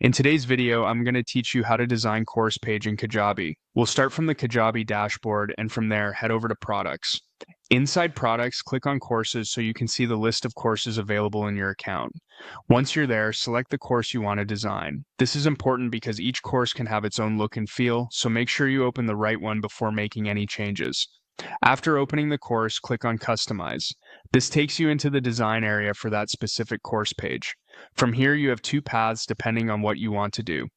In today's video, I'm going to teach you how to design course page in Kajabi. We'll start from the Kajabi dashboard and from there head over to products. Inside products, click on courses so you can see the list of courses available in your account. Once you're there, select the course you want to design. This is important because each course can have its own look and feel, so make sure you open the right one before making any changes. After opening the course, click on Customize. This takes you into the design area for that specific course page. From here, you have two paths depending on what you want to do.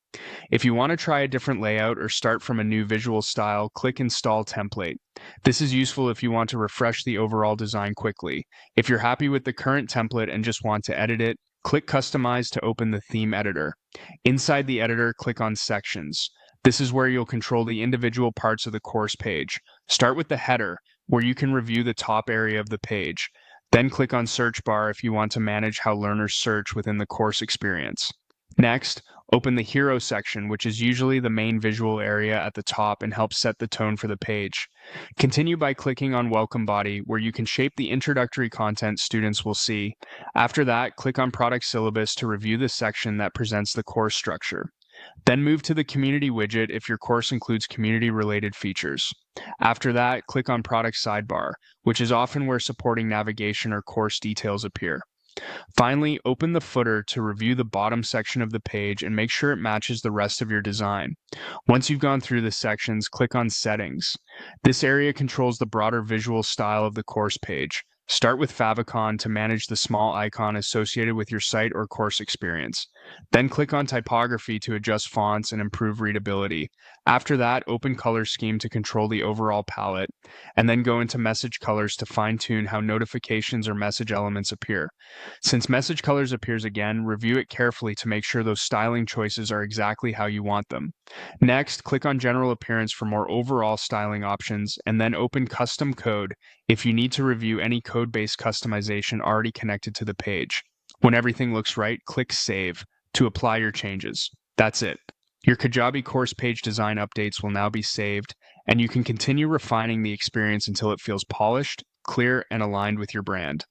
If you want to try a different layout or start from a new visual style, click Install Template. This is useful if you want to refresh the overall design quickly. If you're happy with the current template and just want to edit it, click Customize to open the theme editor. Inside the editor, click on Sections. This is where you'll control the individual parts of the course page. Start with the header, where you can review the top area of the page. Then click on Search Bar if you want to manage how learners search within the course experience. Next, open the Hero section, which is usually the main visual area at the top and helps set the tone for the page. Continue by clicking on Welcome Body, where you can shape the introductory content students will see. After that, click on Product Syllabus to review the section that presents the course structure. Then move to the Community widget if your course includes community-related features. After that, click on Product Sidebar, which is often where supporting navigation or course details appear. Finally, open the footer to review the bottom section of the page and make sure it matches the rest of your design. Once you've gone through the sections, click on Settings. This area controls the broader visual style of the course page. Start with favicon to manage the small icon associated with your site or course experience. Then click on Typography to adjust fonts and improve readability. After that, open Color Scheme to control the overall palette, and then go into Message Colors to fine-tune how notifications or message elements appear. Since Message Colors appears again, review it carefully to make sure those styling choices are exactly how you want them. Next, click on General Appearance for more overall styling options, and then open Custom Code if you need to review any code-based customization already connected to the page. When everything looks right, click Save to apply your changes. That's it. Your Kajabi course page design updates will now be saved, and you can continue refining the experience until it feels polished, clear, and aligned with your brand.